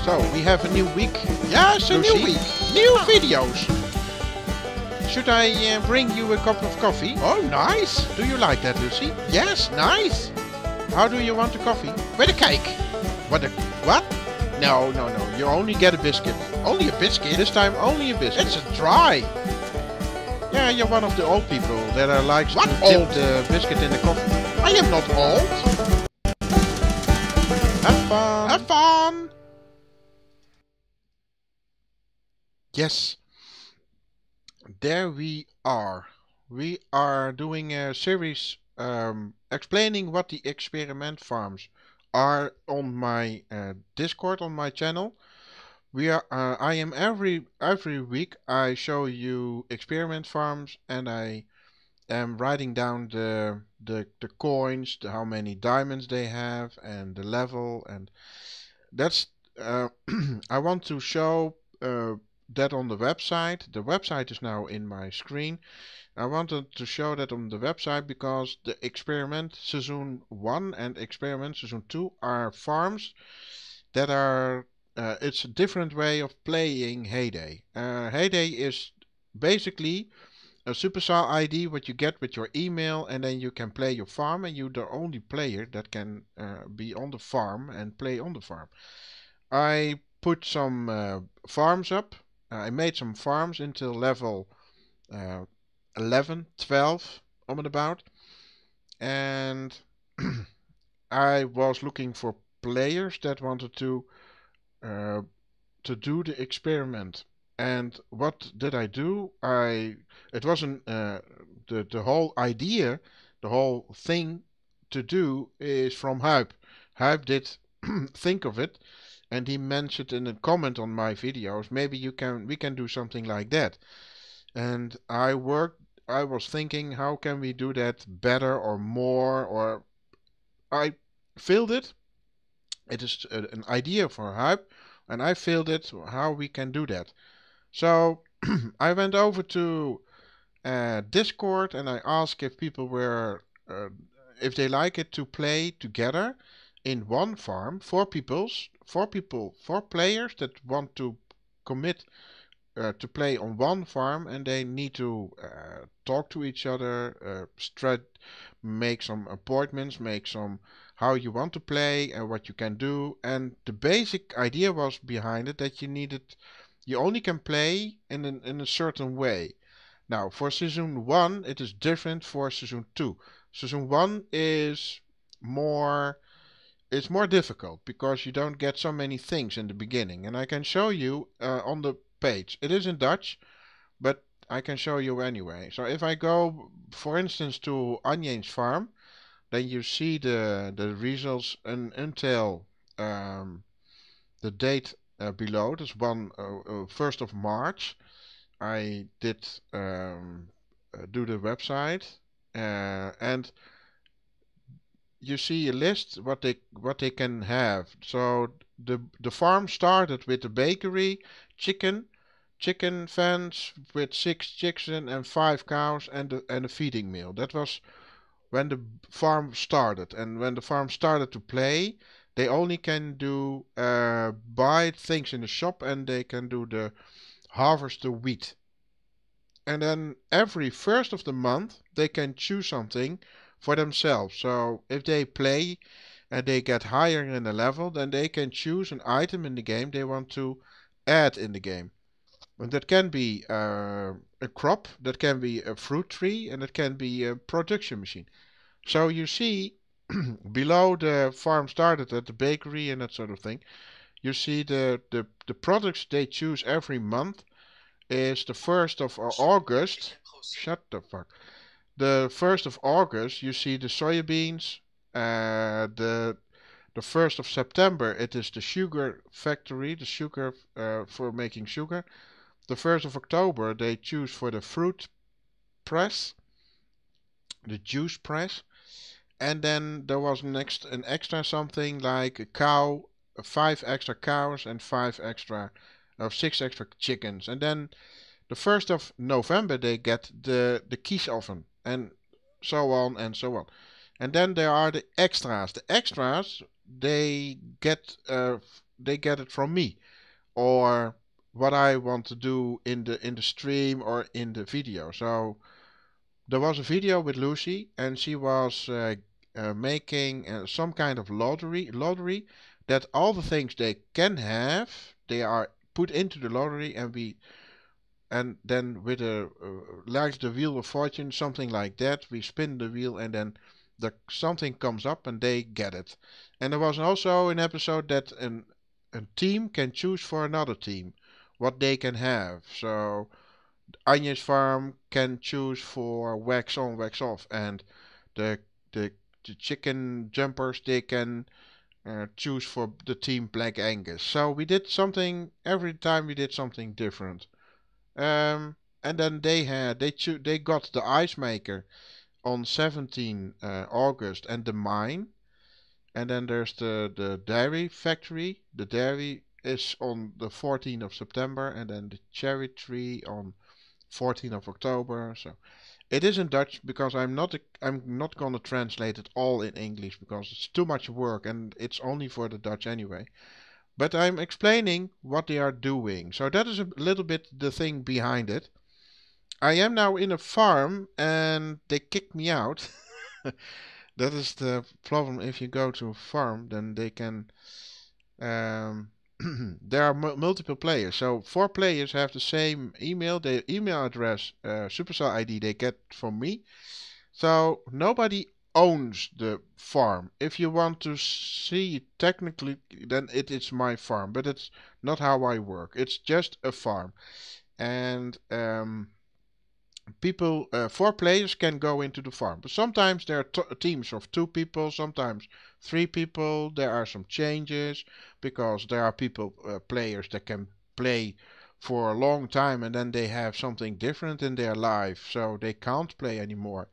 So, we have a new week. Yes, a Lucy. new week. New videos. Should I bring you a cup of coffee? Oh, nice. Do you like that, Lucy? Yes, nice. How do you want the coffee? With a cake. What? No. You only get a biscuit. Only a biscuit? This time only a biscuit. It's a dry. Yeah, you're one of the old people that are likes What to old? dip the biscuit in the coffee. I am not old. Have fun. Have fun. Yes. There we are. We are doing a series explaining what the experiment farms are on my Discord on my channel. I am every week I show you experiment farms, and I am writing down the coins, how many diamonds they have, and the level, and that's I want to show that on the website. The website is now in my screen. I wanted to show that on the website because the Experiment Season 1 and Experiment Season 2 are farms that are it's a different way of playing Heyday. Heyday is basically a Supercell ID what you get with your email, and then you can play your farm, and you're the only player that can be on the farm and play on the farm. I put some farms up. I made some farms until level 11, 12, and about. And I was looking for players that wanted to do the experiment. And what did I do? It wasn't the whole idea, the whole thing to do is from Huip. Huip did think of it, and he mentioned in a comment on my videos, maybe we can do something like that. And I was thinking, how can we do that better or more? Or I filled it. It is an idea for Huip, and I filled it how we can do that. So I went over to Discord, and I asked if people were if they like it to play together in one farm. Four players that want to commit to play on one farm, and they need to talk to each other, make some appointments, make some how you want to play and what you can do. And the basic idea was behind it that you only can play in a certain way. Now, for Season 1, it is different for Season 2. Season 1 is it's more difficult because you don't get so many things in the beginning. And I can show you on the page. It is in Dutch, but I can show you anyway. So if I go, for instance, to Anje's farm, then you see the results until the date below. There's 1st of March. I did do the website, and you see a list what they can have. So the farm started with the bakery, chicken fence with 6 chickens and 5 cows, and a feeding mill. That was when the farm started. And when the farm started to play, they only can do buy things in the shop, and they can do the harvest the wheat. And then every 1st of the month they can choose something for themselves. So if they play and they get higher in the level, then they can choose an item in the game they want to add in the game. And that can be a crop, that can be a fruit tree, and it can be a production machine. So you see below the farm started at the bakery and that sort of thing, you see the products they choose every month is the 1st of August. Shut the fuck. The 1st of August, you see the soybeans. The 1st of September, it is the sugar factory, the sugar for making sugar. The 1st of October, they choose for the fruit press, the juice press. And then there was an extra something like a cow, 5 extra cows, and 6 extra chickens. And then the 1st of November, they get the kiesoven, and so on and so on. And then there are the extras. The extras, they get they get it from me, or what I want to do in the stream or in the video. So there was a video with Lucy, and she was making some kind of lottery that all the things they can have, they are put into the lottery, and then with a like the wheel of fortune, something like that, we spin the wheel, and then something comes up and they get it. And there was also an episode that a team can choose for another team what they can have. So Anya's farm can choose for wax on, wax off, and the the, the chicken jumpers, they can choose for the team Black Angus. So we did something every time, we did something different. And then they got the ice maker on 17 August, and the mine. And then there's the dairy factory. The dairy is on the 14th of September, and then the cherry tree on 14th of October. So it is in Dutch because I'm not gonna translate it all in English because it's too much work and it's only for the Dutch anyway. But I'm explaining what they are doing. So that is a little bit the thing behind it. I am now in a farm and they kicked me out. That is the problem. If you go to a farm, then they can. Um, there are multiple players, so four players have the same email. The email address, Supercell ID, they get from me. So nobody owns the farm. If you want to see it technically, then it is my farm, but it's not how I work. It's just a farm, and people, four players can go into the farm. But sometimes there are teams of two people, sometimes three people. There are some changes because there are players that can play for a long time and then they have something different in their life, so they can't play anymore.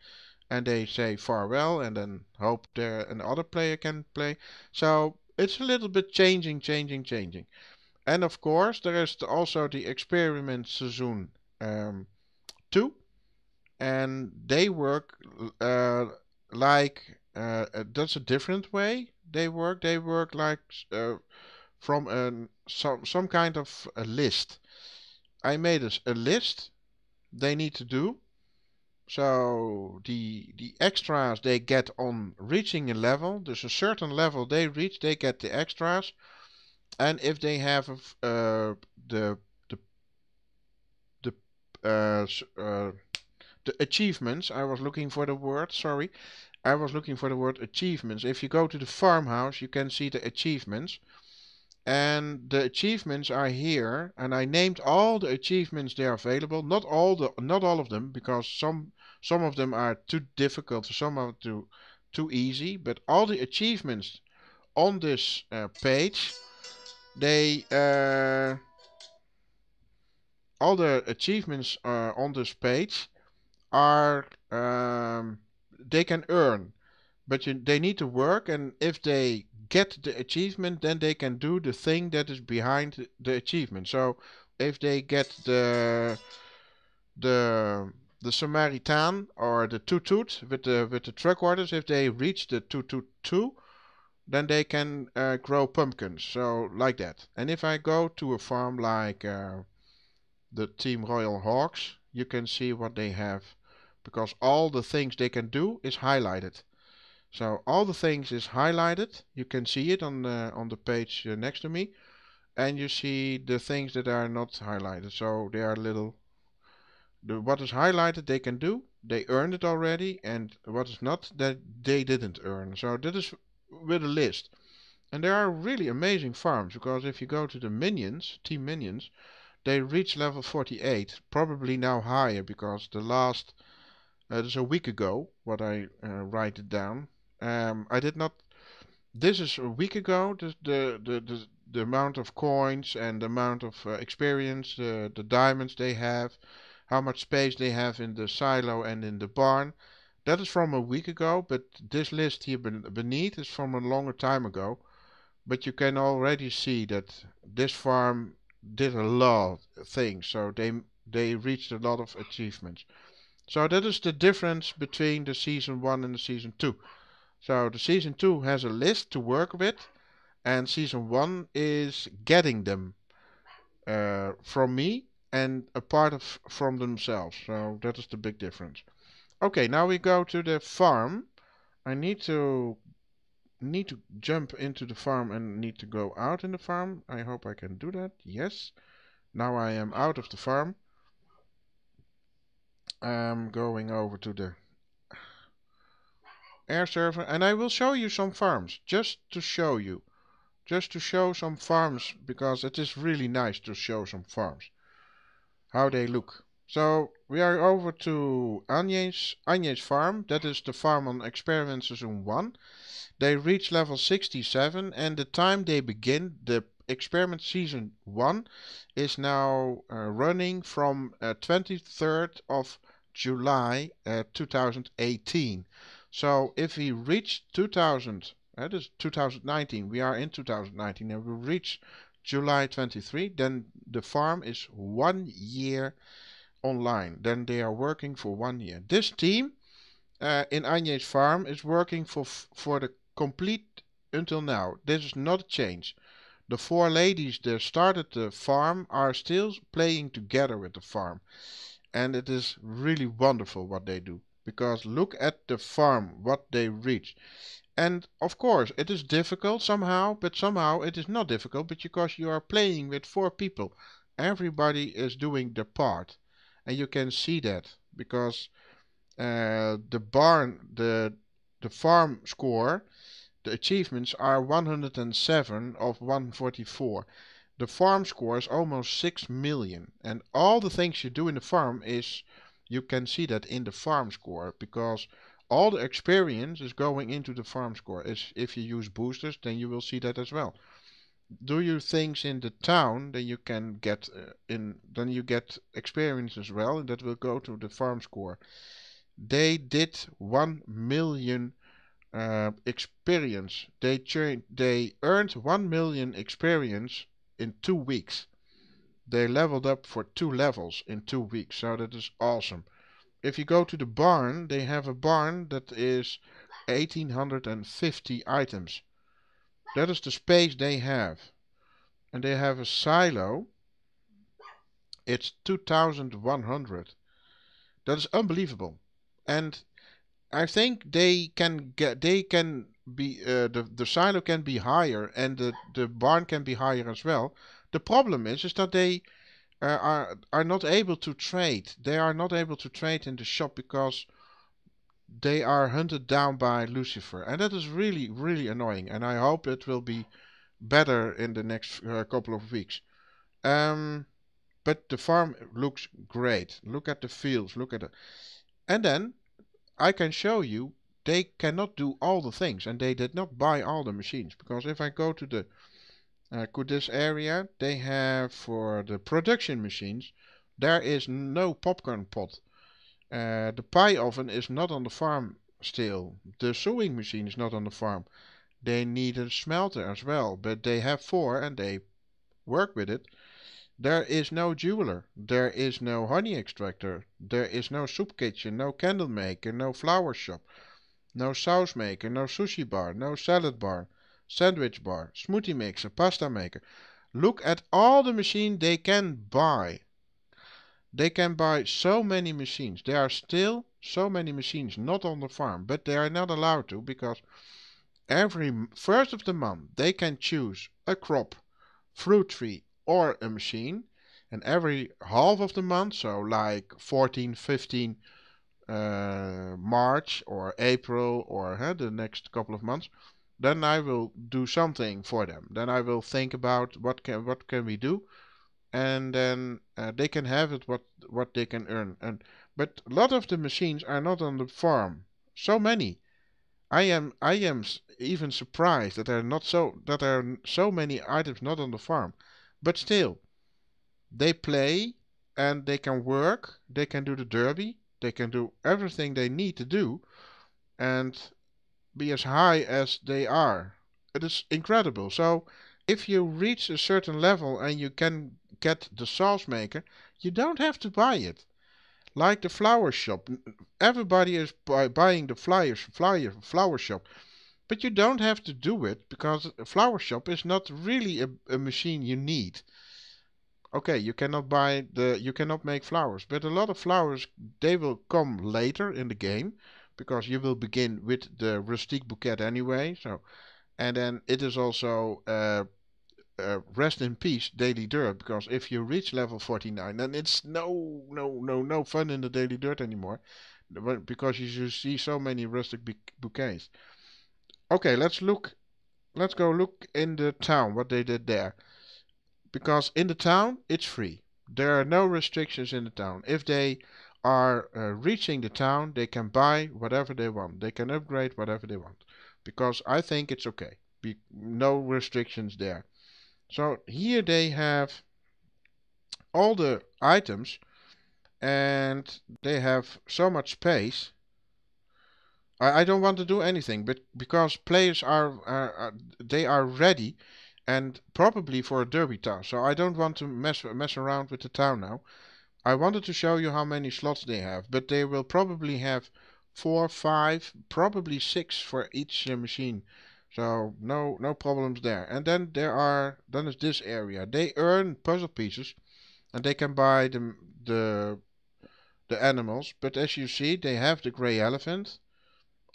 And they say farewell and then hope there another player can play. So it's a little bit changing. And of course, there is also the experiment season 2, and they work like that's a different way they work. They work like from some kind of a list. I made a list they need to do. So the extras they get on reaching a level. There's a certain level they reach, they get the extras. And if they have the the the the achievements. I was looking for the word, sorry. I was looking for the word achievements. If you go to the farmhouse, you can see the achievements. And the achievements are here, and I named all the achievements they are available. Not all of them, because some of them are too difficult, some are too easy. But all the achievements on this page, they all the achievements on this page are they can earn, but they need to work, and if they get the achievement, then they can do the thing that is behind the achievement. So if they get the the Samaritan or the Toot Toot with the truck orders, if they reach the Toot Toot 2, then they can grow pumpkins. So like that. And if I go to a farm like the Team Royal Hawks, you can see what they have because all the things they can do is highlighted. So all the things is highlighted. You can see it on the page next to me, and you see the things that are not highlighted. So they are little. What is highlighted they can do. They earned it already, and what is not that they didn't earn. So that is with a list. And there are really amazing farms because if you go to the minions, team minions, they reach level 48, probably now higher because the last this is a week ago. What I write it down. I did not. This is a week ago. The amount of coins and the amount of experience, the diamonds they have, how much space they have in the silo and in the barn. That is from a week ago, but this list here beneath is from a longer time ago. But you can already see that this farm did a lot of things, so they reached a lot of achievements. So that is the difference between the season 1 and the season 2. So the season 2 has a list to work with, and season 1 is getting them from me and a part of from themselves. So that is the big difference. Okay, now we go to the farm. I need to jump into the farm and need to go out in the farm. I hope I can do that. Yes. Now I am out of the farm. I'm going over to the air server and I will show you some farms just to show you. Just to show some farms because it is really nice to show some farms. How they look. So we are over to Anje's farm. That is the farm on Experiment Season 1. They reach level 67 and the time they begin, the Experiment Season 1 is now running from 23rd of July 2018. So if we reach 2000, that is 2019, we are in 2019 and we reach July 23, then the farm is 1 year online. Then they are working for 1 year. This team in Anje's farm is working for the complete until now. This is not a change. The 4 ladies that started the farm are still playing together with the farm. And it is really wonderful what they do. Because look at the farm, what they reach. And of course, it is difficult somehow, but somehow it is not difficult because you are playing with 4 people. Everybody is doing their part. And you can see that because the farm score, the achievements are 107 of 144. The farm score is almost 6 million. And all the things you do in the farm is, you can see that in the farm score because all the experience is going into the farm score. If you use boosters, then you will see that as well. Do you things in the town, then you can get then you get experience as well, and that will go to the farm score. They did 1 million experience. They earned 1 million experience in 2 weeks. They leveled up for 2 levels in 2 weeks, so that is awesome. If you go to the barn, they have a barn that is 1850 items. That is the space they have. And they have a silo. It's 2100. That is unbelievable. And I think they can be the silo can be higher and the barn can be higher as well. The problem is that they are not able to trade. They are not able to trade in the shop because they are hunted down by Lucifer, and that is really, really annoying. And I hope it will be better in the next couple of weeks. But the farm looks great. Look at the fields. Look at it. And then I can show you they cannot do all the things, and they did not buy all the machines because if I go to the this area, they have for the production machines, there is no popcorn pot. The pie oven is not on the farm still. The sewing machine is not on the farm. They need a smelter as well, but they have 4 and they work with it. There is no jeweler. There is no honey extractor. There is no soup kitchen, no candle maker, no flower shop, no sauce maker, no sushi bar, no salad bar, sandwich bar, smoothie mixer, pasta maker. Look at all the machines they can buy. They can buy so many machines. There are still so many machines not on the farm, but they are not allowed to because every first of the month they can choose a crop, fruit tree or a machine. And every half of the month, so like 14, 15 March or April or the next couple of months, then I will do something for them. Then I will think about what can we do, and then they can have it what they can earn. And but a lot of the machines are not on the farm. So many. I am even surprised that there are so many items not on the farm. But still, they play and they can work. They can do the derby. They can do everything they need to do and be as high as they are. It is incredible. So if you reach a certain level and you can get the sauce maker, you don't have to buy it. Like the flower shop. Everybody is buying the flower shop. But you don't have to do it because a flower shop is not really a machine you need. Okay, you cannot make flowers, but a lot of flowers they will come later in the game because you will begin with the rustique bouquet anyway. So and then it is also rest in peace daily dirt because if you reach level 49, then it's no fun in the daily dirt anymore because you see so many rustic bouquets. Okay, let's go look in the town what they did there. Because in the town it's free. There are no restrictions in the town. If they are reaching the town, they can buy whatever they want. They can upgrade whatever they want. Because I think it's okay. No restrictions there. So here they have all the items and they have so much space. I don't want to do anything, but because players they are ready and probably for a derby town. So I don't want to mess around with the town now. I wanted to show you how many slots they have, but they will probably have four, five, probably six for each machine. So no problems there. And then is this area. They earn puzzle pieces and they can buy the the animals. But as you see, they have the gray elephant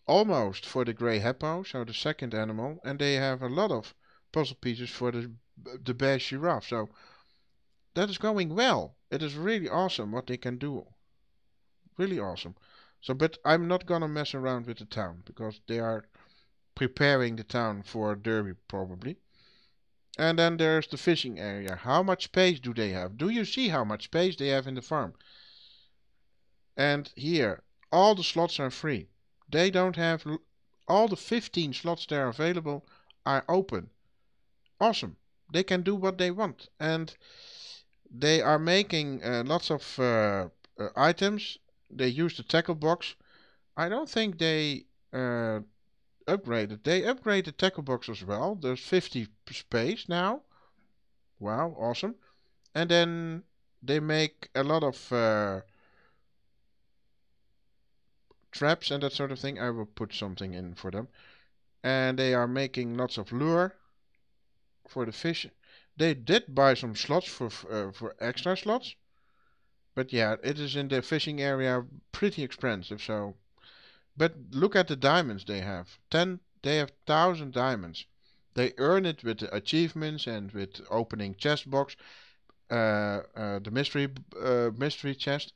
almost for the grey hippo, so the second animal, and they have a lot of puzzle pieces for the bear giraffe. So that is going well. It is really awesome what they can do. Really awesome. So, but I'm not gonna mess around with the town because they are preparing the town for derby probably. And then there's the fishing area. How much space do they have? Do you see how much space they have in the farm? And here, all the slots are free. They don't have all the 15 slots that are available are open. Awesome. They can do what they want. And they are making lots of items. They use the tackle box. I don't think they upgraded. They upgraded the tackle box as well. There's 50 space now. Wow, awesome. And then they make a lot of traps and that sort of thing. I will put something in for them. And they are making lots of lure for the fish. They did buy some slots for extra slots, but yeah, it is in the fishing area pretty expensive. So, but look at the diamonds they have. They have 1,000 diamonds. They earn it with the achievements and with opening chest box, the mystery chest.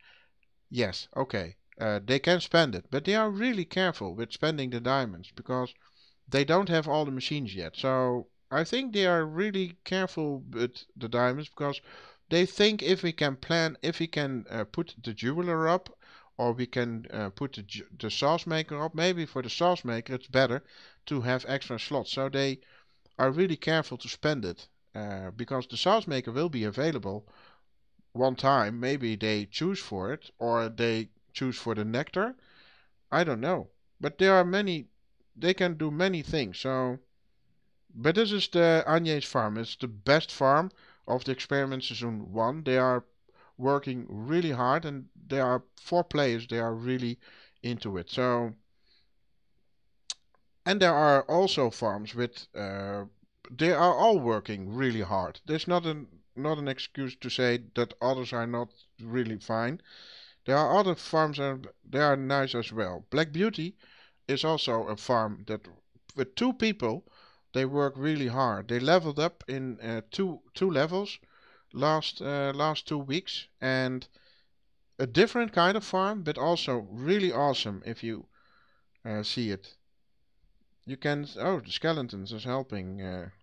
Yes, okay. They can spend it, but they are really careful with spending the diamonds because they don't have all the machines yet. So I think they are really careful with the diamonds because they think if we can put the jeweler up, or we can put the sauce maker up. Maybe for the sauce maker, it's better to have extra slots. So they are really careful to spend it because the sauce maker will be available one time. Maybe they choose for it, or they choose for the nectar. I don't know, but there are many. They can do many things. So, but this is the Agnes farm. It's the best farm of the experiment season one. They are working really hard, and there are four players. They are really into it. So, and there are also farms with. They are all working really hard. There's not an excuse to say that others are not really fine. There are other farms and they are nice as well. Black Beauty is also a farm that with two people they work really hard. They leveled up in two levels last 2 weeks, and a different kind of farm, but also really awesome if you see it. You can the skeletons is helping them.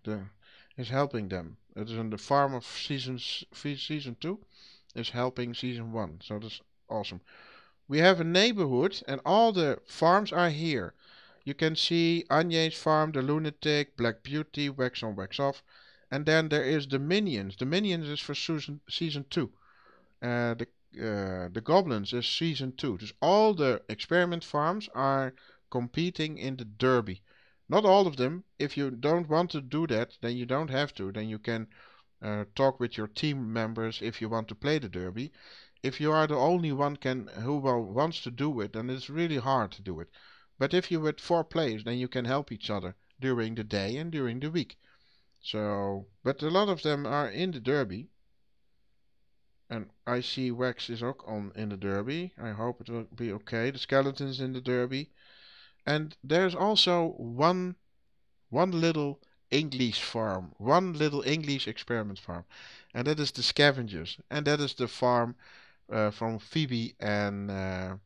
It is in the farm of season 2 is helping season 1. So that's awesome. We have a neighborhood and all the farms are here. You can see Anye's farm, the lunatic, Black Beauty, wax on, wax off. And then there is the minions. The minions is for season 2. The goblins is season 2. Dus all the experiment farms are competing in the derby. Not all of them. If you don't want to do that, then you don't have to. Then you can talk with your team members if you want to play the derby. If you are the only one who wants to do it, then it's really hard to do it. But if you with 4 players, then you can help each other during the day and during the week. So, but a lot of them are in the derby, and I see Wax is ook on in the derby. I hope it will be okay. The skeletons in the derby, and there's also one little English farm, one little English experiment farm, and that is the scavengers, and that is the farm from Phoebe and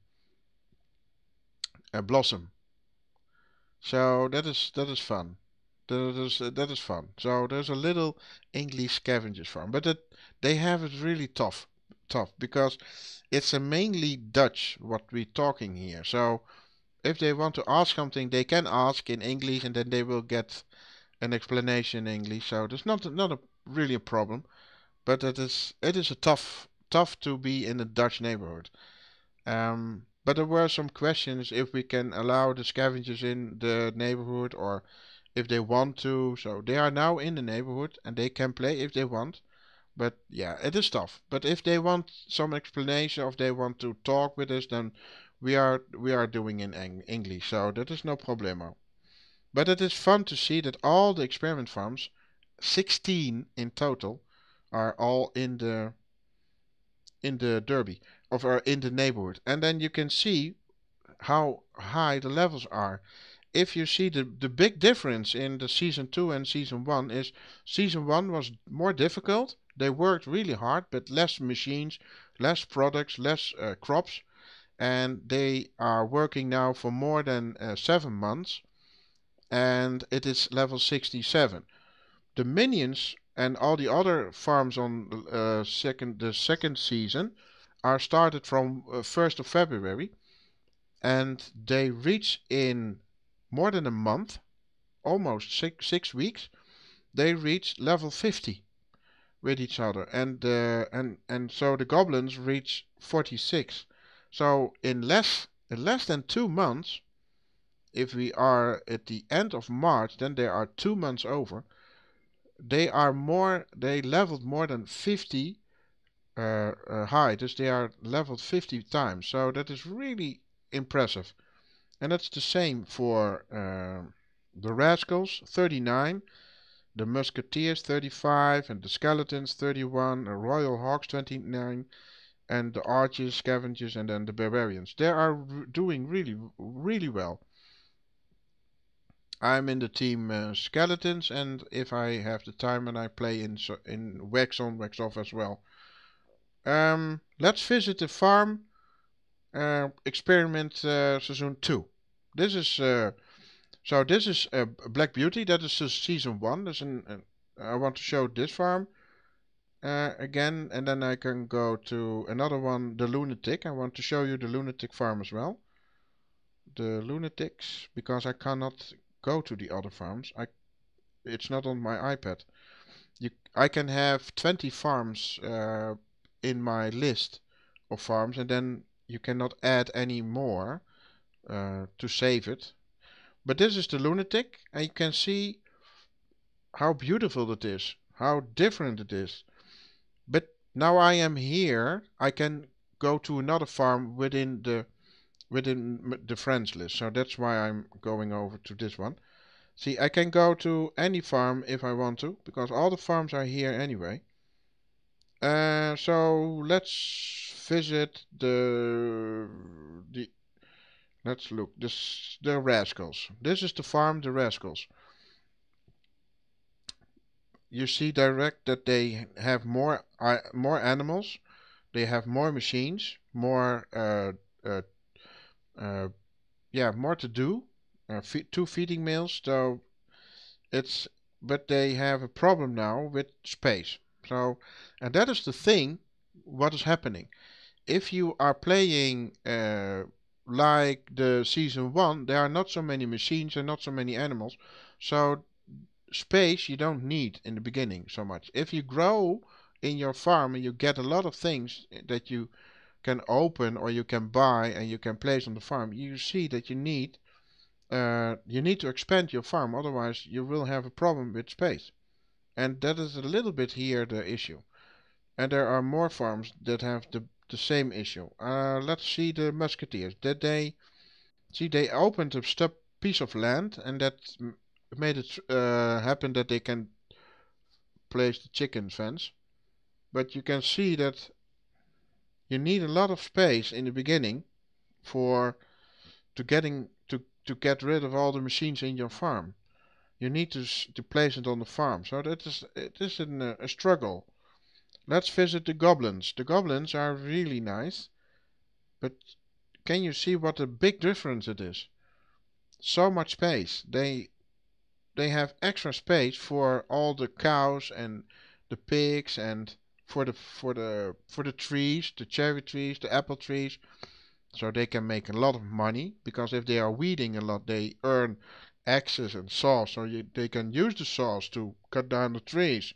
Blossom. So that is fun. That is fun. So there's a little English scavengers farm, but they have it really tough because it's a mainly Dutch what we're talking here. So if they want to ask something, they can ask in English, and then they will get an explanation in English. So there's not a really a problem, but it is a tough to be in a Dutch neighborhood. But there were some questions if we can allow the scavengers in the neighborhood or if they want to. So they are now in the neighborhood and they can play if they want. But yeah, it is tough. But if they want some explanation or if they want to talk with us, then we are doing in English. So that is no problemo. But it is fun to see that all the experiment farms, 16 in total, are all in the derby or in the neighborhood. And then you can see how high the levels are. If you see the big difference in the season 2 and season 1 is season 1 was more difficult. They worked really hard, but less machines, less products, less crops, and they are working now for more than 7 months, and it is level 67. The minions and all the other farms on the second season are started from 1st of February, and they reach in more than a month, almost six weeks, they reach level 50 with each other, and so the goblins reach 46. So in less than 2 months, if we are at the end of March, then they are 2 months over. They leveled more than 50 high, dus they are leveled 50 times. So that is really impressive. And that's the same for the Rascals, 39, the Musketeers, 35, and the Skeletons, 31, the Royal Hawks, 29, and the Archers, Scavengers, and then the Barbarians. They are doing really, really well. I'm in the team Skeletons, and if I have the time and I play in Wax on, Wax off as well. Let's visit the farm experiment season 2. This is Black Beauty. That is season 1. I want to show this farm again, and then I can go to another one, the Lunatic. I want to show you the Lunatic farm as well. The Lunatics, because I cannot go to the other farms. It's not on my iPad. I can have 20 farms in my list of farms, and then you cannot add any more to save it. But this is the Lunatic, and you can see how beautiful it is, how different it is. But now I am here, I can go to another farm within the friends list. So that's why I'm going over to this one. See, I can go to any farm if I want to, because all the farms are here anyway. So let's visit the let's look. The Rascals. This is the farm, the Rascals. You see direct that they have more animals. They have more machines, more uh, uh, yeah, more to do. 2 feeding mills. So it's but they have a problem now with space. So, and that is the thing. What is happening? If you are playing like the season 1, there are not so many machines and not so many animals. So space you don't need in the beginning so much. If you grow in your farm and you get a lot of things that you can open or you can buy and you can place on the farm, you see that you need to expand your farm. Otherwise, you will have a problem with space. And that is a little bit here the issue. And there are more farms that have the same issue. Let's see the Musketeers. Did they See, they opened a piece of land, and that made it happen that they can place the chicken fence. But you can see that you need a lot of space in the beginning for to get rid of all the machines in your farm. You need to place it on the farm. So it is a struggle. Let's visit the goblins. The goblins are really nice, but can you see what a big difference it is? So much space. They have extra space for all the cows and the pigs and for the trees, the cherry trees, the apple trees, so they can make a lot of money because if they are weeding a lot, they earn axes and saws, so they can use the saws to cut down the trees,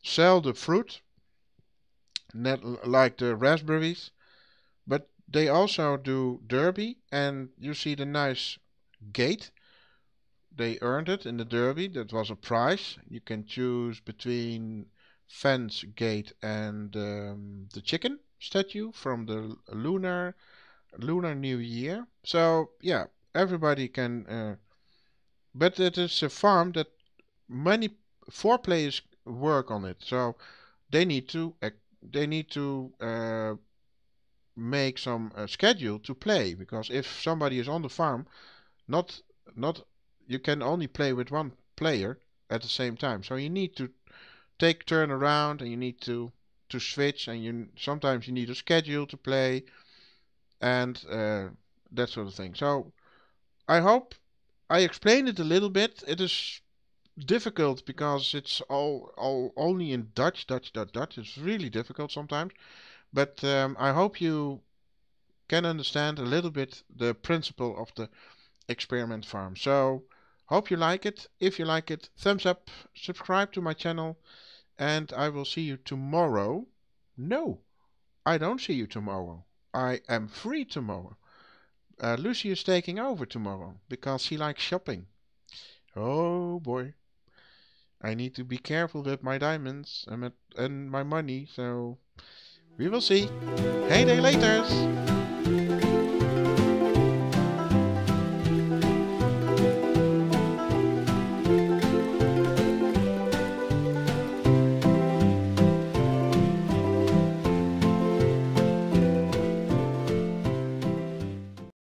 sell the fruit, like the raspberries, but they also do derby, and you see the nice gate. They earned it in the derby. That was a prize. You can choose between fence gate and the chicken statue from the Lunar New Year. So yeah, everybody can. But it is a farm that many four players work on it. So they need to make some schedule to play because if somebody is on the farm, not not you can only play with one player at the same time. So you need to take turn around and you need to switch and you sometimes you need a schedule to play and that sort of thing. So I hope I explained it a little bit. It is difficult because it's all only in Dutch, Dutch, Dutch, Dutch. It's really difficult sometimes. But I hope you can understand a little bit the principle of the experiment farm. So hope you like it. If you like it, thumbs up, subscribe to my channel, and I will see you tomorrow. No, I don't see you tomorrow. I am free tomorrow. Lucy is taking over tomorrow because she likes shopping. Oh boy. I need to be careful with my diamonds and my money, so we will see. Hey day laters!